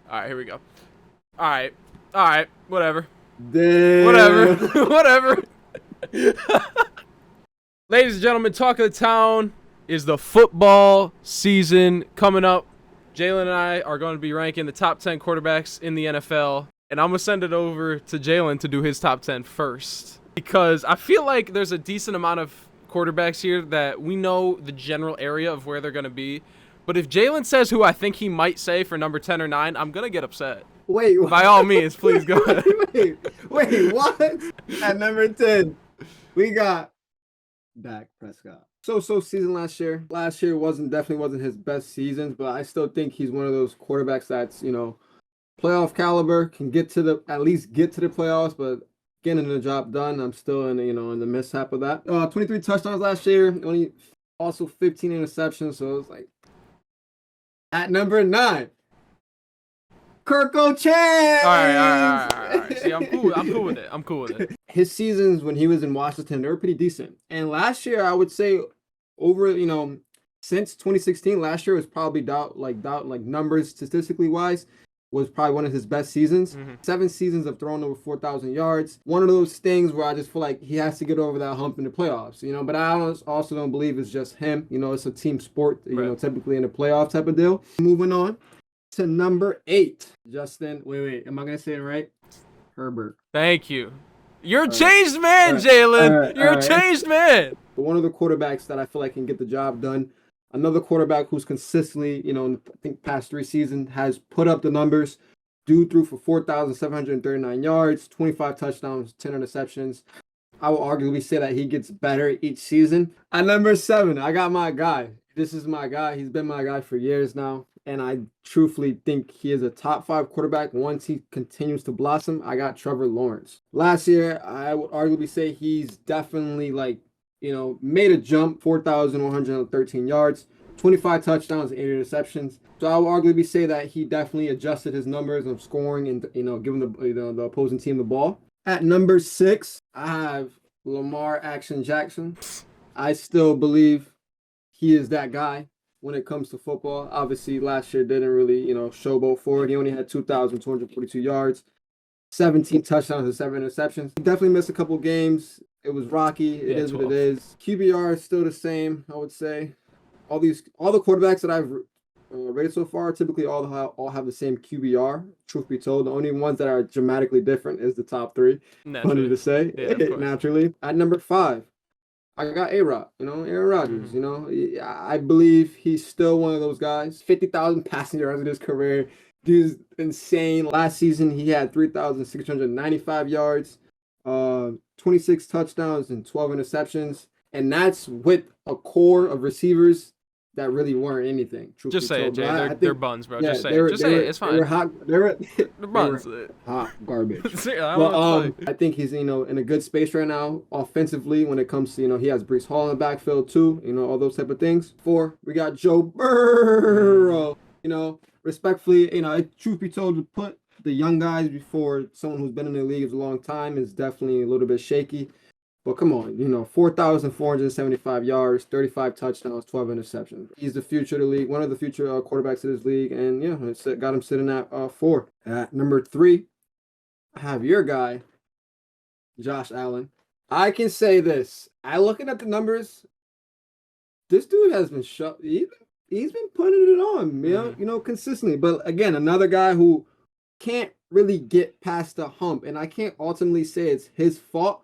All right, here we go. All right, whatever. Damn. Whatever. Ladies and gentlemen, talk of the town is the football season coming up. Jalen and I are going to be ranking the top 10 quarterbacks in the NFL, and I'm going to send it over to Jalen to do his top 10 first, because I feel like there's a decent amount of quarterbacks here that we know the general area of where they're going to be. But if Jalen says who I think he might say for number 10 or 9, I'm going to get upset. Wait. By all means, please go ahead. Wait, what? At number 10, we got Dak Prescott. So season last year. Last year definitely wasn't his best seasons, but I still think he's one of those quarterbacks that's, playoff caliber, can at least get to the playoffs, but getting the job done. I'm still in the mishap of that. 23 touchdowns last year, only also 15 interceptions, so it's like at number 9. Kirk Cochran. All right. See, I'm cool with it. His seasons when he was in Washington, they were pretty decent. And last year, I would say over, since 2016, last year was probably numbers statistically wise, was probably one of his best seasons. 7 seasons of throwing over 4,000 yards. One of those things where I just feel like he has to get over that hump in the playoffs, but I also don't believe it's just him. It's a team sport, typically in a playoff type of deal. Moving on to number 8. Justin, wait, am I going to say it right? Herbert. Thank you. You're a changed man, Jalen. You're a changed man. But one of the quarterbacks that I feel like can get the job done. Another quarterback who's consistently, I think past 3 seasons has put up the numbers. Dude threw for 4,739 yards, 25 touchdowns, 10 interceptions. I will arguably say that he gets better each season. At number 7, I got my guy. This is my guy. He's been my guy for years now. And I truthfully think he is a top 5 quarterback once he continues to blossom. I got Trevor Lawrence. Last year, I would arguably say he's definitely made a jump, 4,113 yards, 25 touchdowns, 8 interceptions. So I would arguably say that he definitely adjusted his numbers of scoring and, giving the opposing team the ball. At number 6, I have Lamar Action Jackson. I still believe he is that guy when it comes to football. Obviously, last year didn't really, showboat forward. He only had 2,242 yards, 17 touchdowns and 7 interceptions. He definitely missed a couple games. It was rocky. It is 12. What it is. QBR is still the same, I would say. All the quarterbacks that I've rated so far typically all have the same QBR. Truth be told, the only ones that are dramatically different is the top 3. Naturally. Funny to say, naturally. At number 5, I got A-Rod, Aaron Rodgers. I believe he's still one of those guys. 50,000 passing yards in his career. Dude's insane. Last season, he had 3,695 yards, 26 touchdowns, and 12 interceptions. And that's with a core of receivers that really weren't anything. Just say it, Jay. They're buns, bro. Just say it. Just say it. It's fine. They're buns. Hot garbage. Well, I think he's, in a good space right now offensively when it comes to, he has Breece Hall in the backfield too, all those type of things. 4, we got Joe Burrow. Respectfully, truth be told, to put the young guys before someone who's been in the league for a long time is definitely a little bit shaky. But come on, 4,475 yards, 35 touchdowns, 12 interceptions. He's the future of the league, one of the future quarterbacks of this league, and it's got him sitting at 4. At number 3, I have your guy, Josh Allen. I can say this. Looking at the numbers, this dude has been he's been putting it on, consistently. But again, another guy who can't really get past the hump, and I can't ultimately say it's his fault.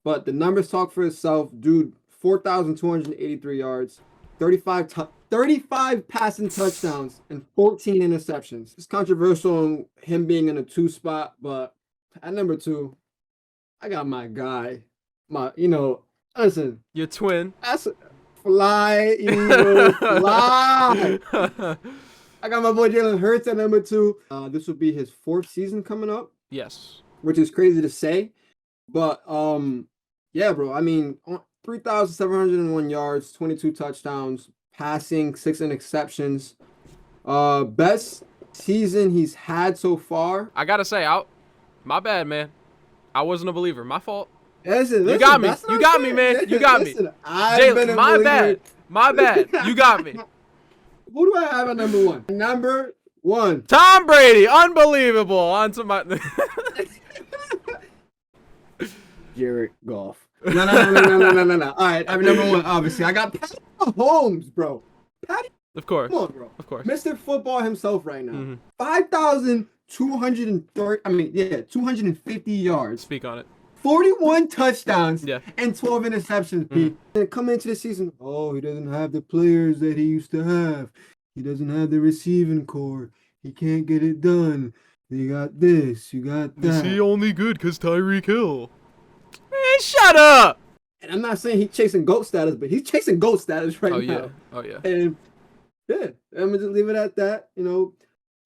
But the numbers talk for itself. Dude, 4,283 yards, 35 passing touchdowns, and 14 interceptions. It's controversial on him being in a 2 spot, but at number 2, I got my guy. Listen. Your twin. That's fly, Eagle, fly. I got my boy Jalen Hurts at number 2. This would be his 4th season coming up. Yes. Which is crazy to say. But, yeah, bro. 3,701 yards, 22 touchdowns, passing, 6 interceptions. Best season he's had so far. I gotta say, my bad, man. I wasn't a believer. My fault. Listen, you got me. You got me, man. You got me. Jalen, my bad. My bad. You got me. Who do I have at number 1? Number 1. Tom Brady, unbelievable. On to my. Jared Goff. No. All right, I'm number 1. Obviously, I got Patty Mahomes, bro. Patty, Of course. come on, bro. Of course. Mr. Football himself right now. Mhm. 5,230. 250 yards. Speak on it. 41 touchdowns Yeah. and 12 interceptions, Pete. And coming into the season, he doesn't have the players that he used to have. He doesn't have the receiving core. He can't get it done. You got this, you got that. Is he only good because Tyreek Hill? Man, shut up. And I'm not saying he's chasing GOAT status, but he's chasing GOAT status right Oh, now. yeah. Oh, yeah. And yeah, I'm gonna just leave it at that.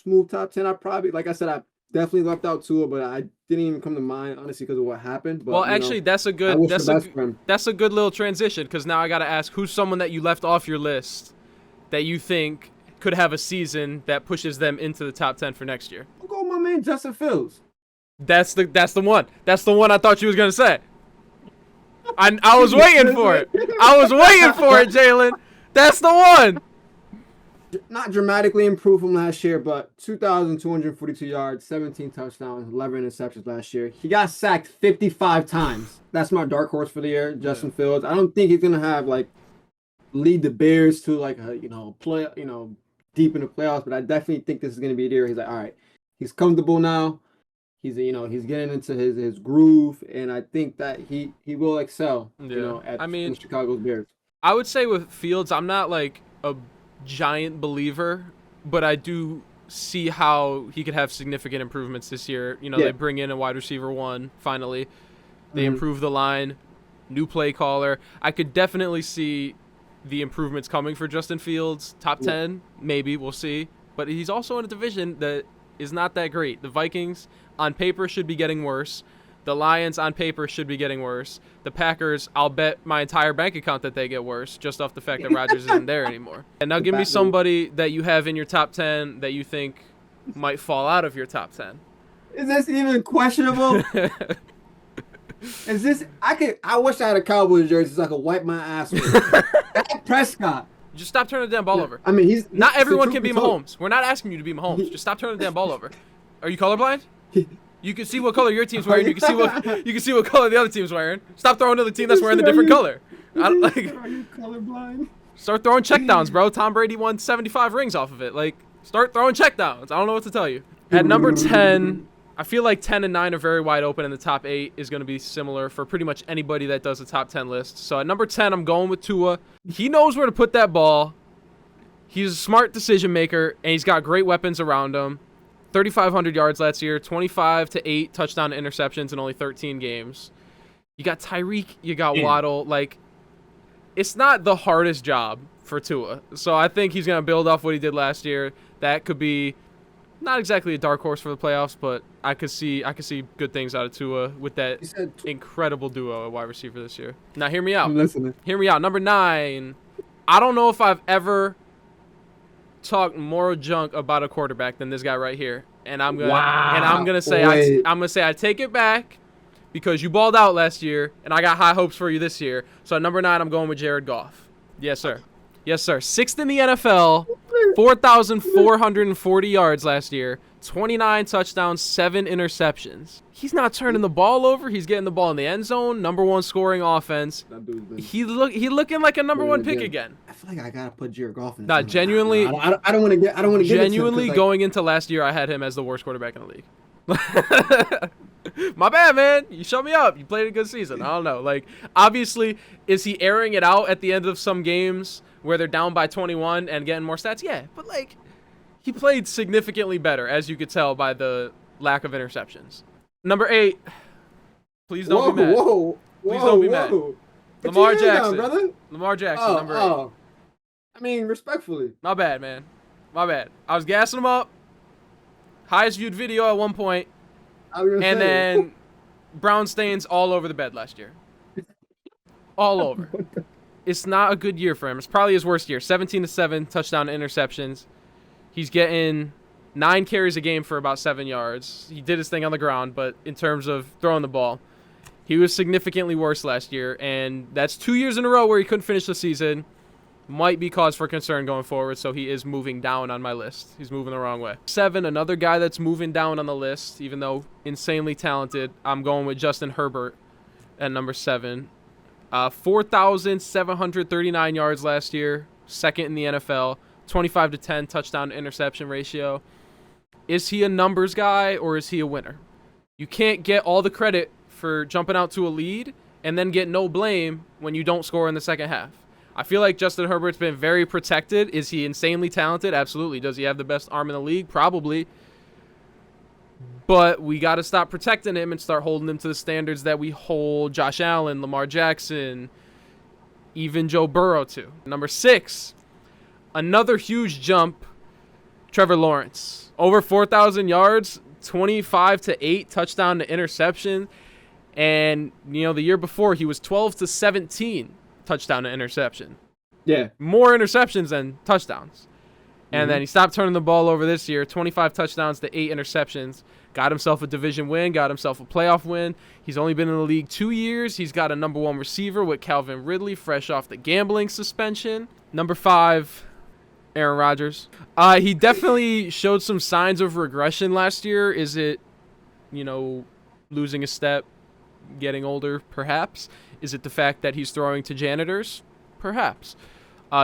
Smooth top 10. I probably, like I said, I definitely left out Tua, but I didn't even come to mind honestly because of what happened. But, Well, actually, that's a I good wish that's the a, best for him. that's a good little transition because now I got to ask who's someone that you left off your list that you think could have a season that pushes them into the top 10 for next year. I'll go with my man Justin Fields. That's the one. That's the one I thought you was gonna say. I was waiting for it. I was waiting for it, Jalen. That's the one. Not dramatically improved from last year, but 2,242 yards, 17 touchdowns, 11 interceptions last year. He got sacked 55 times. That's my dark horse for the year, Justin Fields. I don't think he's gonna have lead the Bears to play deep in the playoffs, but I definitely think this is gonna be the year. He's like, all right, he's comfortable now. He's he's getting into his groove, and I think that he will excel. Yeah. In the Chicago Bears. I would say with Fields, I'm not like a giant believer, but I do see how he could have significant improvements this year. They bring in a wide receiver 1 finally. They improve the line, new play caller. I could definitely see the improvements coming for Justin Fields. Top 10, maybe, we'll see. But he's also in a division that is not that great. The Vikings on paper should be getting worse. The Lions on paper should be getting worse. The Packers, I'll bet my entire bank account that they get worse just off the fact that Rodgers isn't there anymore. And now give me somebody that you have in your top 10 that you think might fall out of your top 10. Is this even questionable? Is this? I wish I had a Cowboys jersey so I could wipe my ass with it. Dak Prescott. Just stop turning the damn ball over. I mean, he's Not everyone the can be truth told. Mahomes. We're not asking you to be Mahomes. Just stop turning the damn ball over. Are you colorblind? You can see what color your team's wearing. You can see what color the other team's wearing. Stop throwing to the team that's wearing the different color. Are you colorblind? Start throwing checkdowns, bro. Tom Brady won 75 rings off of it. Start throwing checkdowns. I don't know what to tell you. At number 10, I feel like 10 and 9 are very wide open, and the top 8 is going to be similar for pretty much anybody that does the top 10 list. So at number 10, I'm going with Tua. He knows where to put that ball. He's a smart decision maker, and he's got great weapons around him. 3,500 yards last year, 25-8 touchdown interceptions in only 13 games. You got Tyreek, you got Waddle. It's not the hardest job for Tua. So I think he's going to build off what he did last year. That could be not exactly a dark horse for the playoffs, but I could see good things out of Tua with that incredible duo at wide receiver this year. Now hear me out. I'm listening. Hear me out. Number 9. I don't know if I've ever talk more junk about a quarterback than this guy right here, and I'm gonna say I take it back because you balled out last year, and I got high hopes for you this year. So at number 9, I'm going with Jared Goff. Yes, sir. 6th in the NFL, 4,440 yards last year, 29 touchdowns, 7 interceptions. He's not turning the ball over. He's getting the ball in the end zone. Number 1 scoring offense. He looking like a number 1 pick again. I feel like I gotta put Jared Goff in. Nah, genuinely. I don't want to get. Genuinely, going into last year, I had him as the worst quarterback in the league. My bad, man. You shut me up. You played a good season. I don't know. Obviously, is he airing it out at the end of some games where they're down by 21 and getting more stats? Yeah, but he played significantly better, as you could tell by the lack of interceptions. Number 8. Please don't be mad. Please don't be mad. Lamar Jackson. Brother. Lamar Jackson, number 8. I mean, respectfully. My bad, man. My bad. I was gassing him up. Highest viewed video at one point. And then brown stains all over the bed last year. All over. It's not a good year for him. It's probably his worst year. 17-7 touchdown interceptions. He's getting 9 carries a game for about 7 yards. He did his thing on the ground, but in terms of throwing the ball, he was significantly worse last year. And that's 2 years in a row where he couldn't finish the season. might be cause for concern going forward, so he is moving down on my list. He's moving the wrong way. 7, another guy that's moving down on the list, even though insanely talented. I'm going with Justin Herbert at number 7. 4,739 yards last year, second in the NFL, 25-10 touchdown to interception ratio. Is he a numbers guy or is he a winner? You can't get all the credit for jumping out to a lead and then get no blame when you don't score in the second half. I feel like Justin Herbert's been very protected. Is he insanely talented? Absolutely. Does he have the best arm in the league? Probably. But we got to stop protecting him and start holding him to the standards that we hold Josh Allen, Lamar Jackson, even Joe Burrow to. Number 6, another huge jump, Trevor Lawrence. Over 4,000 yards, 25-8 touchdown to interception. And, the year before, he was 12-17 touchdown to interception. Yeah. More interceptions than touchdowns. And then he stopped turning the ball over this year, 25 touchdowns to 8 interceptions. Got himself a division win, got himself a playoff win. He's only been in the league 2 years. He's got a number 1 receiver with Calvin Ridley, fresh off the gambling suspension. Number 5, Aaron Rodgers. He definitely showed some signs of regression last year. Is it, losing a step, getting older? Perhaps. Is it the fact that he's throwing to janitors? Perhaps.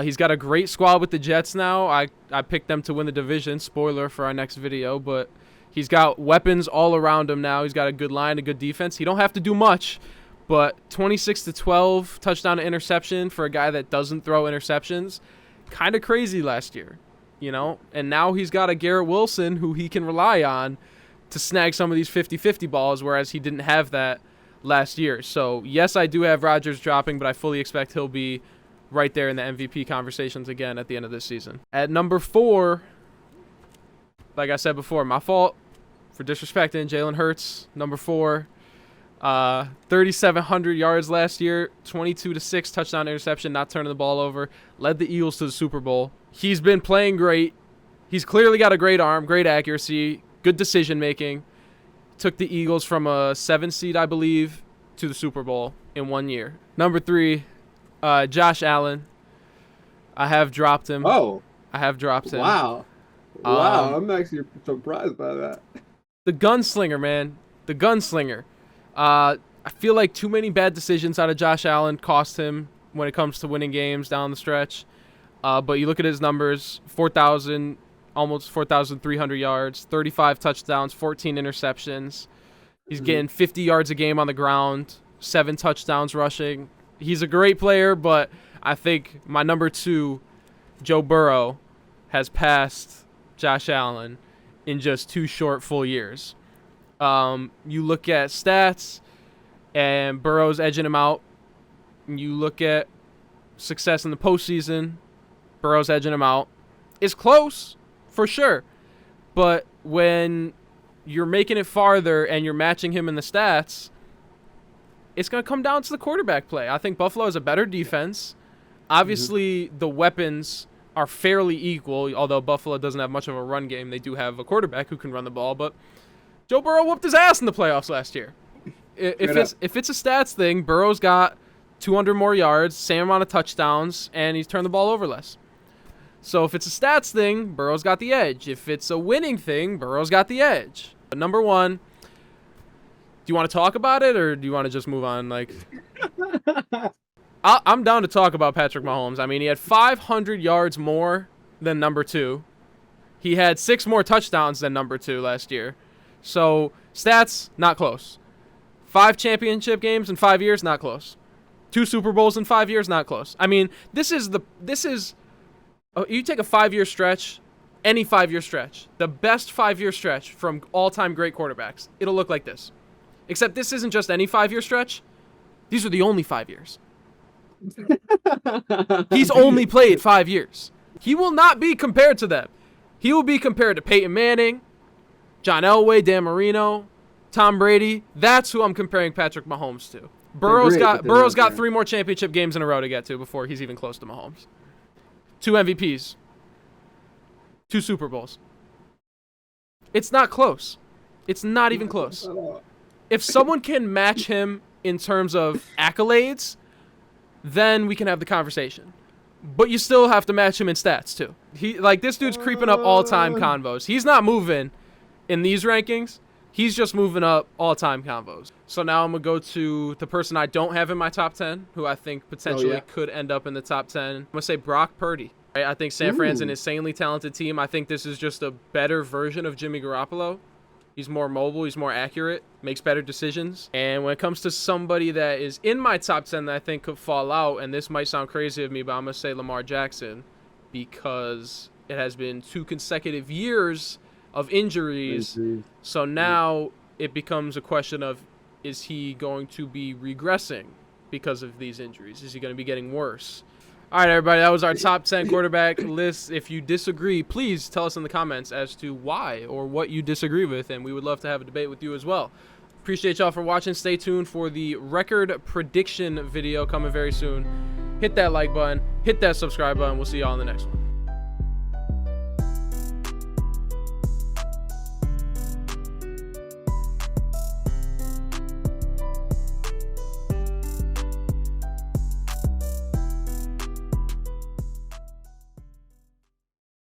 He's got a great squad with the Jets now. I picked them to win the division. Spoiler for our next video. But he's got weapons all around him now. He's got a good line, a good defense. He don't have to do much. But 26-12 touchdown to interception for a guy that doesn't throw interceptions. Kind of crazy last year. And now he's got a Garrett Wilson who he can rely on to snag some of these 50-50 balls, whereas he didn't have that last year. So, yes, I do have Rodgers dropping, but I fully expect he'll be right there in the MVP conversations again at the end of this season. At number 4, like I said before, my fault for disrespecting Jalen Hurts. Number 4, 3,700 yards last year, 22-6 touchdown interception, not turning the ball over. Led the Eagles to the Super Bowl. He's been playing great. He's clearly got a great arm, great accuracy, good decision making. Took the Eagles from a 7 seed, I believe, to the Super Bowl in 1 year. Number 3, Josh Allen. I have dropped him. Oh. I have dropped him. Wow. I'm actually surprised by that. The gunslinger, man. The gunslinger. I feel like too many bad decisions out of Josh Allen cost him when it comes to winning games down the stretch. But you look at his numbers, almost 4,300 yards, 35 touchdowns, 14 interceptions. He's getting 50 yards a game on the ground, 7 touchdowns rushing. He's a great player, but I think my number 2, Joe Burrow, has passed Josh Allen in just 2 short full years. You look at stats, and Burrow's edging him out. You look at success in the postseason, Burrow's edging him out. It's close, for sure. But when you're making it farther and you're matching him in the stats, it's going to come down to the quarterback play. I think Buffalo has a better defense. Obviously, the weapons are fairly equal, although Buffalo doesn't have much of a run game. They do have a quarterback who can run the ball, but Joe Burrow whooped his ass in the playoffs last year. If it's a stats thing, Burrow's got 200 more yards, same amount of touchdowns, and he's turned the ball over less. So if it's a stats thing, Burrow's got the edge. If it's a winning thing, Burrow's got the edge. But number 1, do you want to talk about it, or do you want to just move on? I'm down to talk about Patrick Mahomes. I mean, he had 500 yards more than number 2. He had 6 more touchdowns than number 2 last year. So stats, not close. 5 championship games in 5 years, not close. 2 Super Bowls in 5 years, not close. I mean, you take a 5-year stretch, any 5-year stretch, the best 5-year stretch from all-time great quarterbacks, it'll look like this. Except this isn't just any 5-year stretch. These are the only 5 years. He's only played 5 years. He will not be compared to them. He will be compared to Peyton Manning, John Elway, Dan Marino, Tom Brady. That's who I'm comparing Patrick Mahomes to. Burrow's got 3 more championship games in a row to get to before he's even close to Mahomes. 2 MVPs. 2 Super Bowls. It's not close. It's not even close. If someone can match him in terms of accolades, then we can have the conversation. but you still have to match him in stats too. This dude's creeping up all-time convos. He's not moving in these rankings. He's just moving up all-time convos. So now I'm going to go to the person I don't have in my top 10, who I think potentially could end up in the top 10. I'm going to say Brock Purdy. I think San Fran's an insanely talented team. I think this is just a better version of Jimmy Garoppolo. He's more mobile. He's more accurate. Makes better decisions. And when it comes to somebody that is in my top 10 that I think could fall out, and this might sound crazy of me, but I'm going to say Lamar Jackson, because it has been 2 consecutive years of injuries. So now it becomes a question of, is he going to be regressing because of these injuries? Is he going to be getting worse? All right, everybody, that was our top 10 quarterback list. If you disagree, please tell us in the comments as to why or what you disagree with, and we would love to have a debate with you as well. Appreciate y'all for watching. Stay tuned for the record prediction video coming very soon. Hit that like button, hit that subscribe button. We'll see y'all in the next one.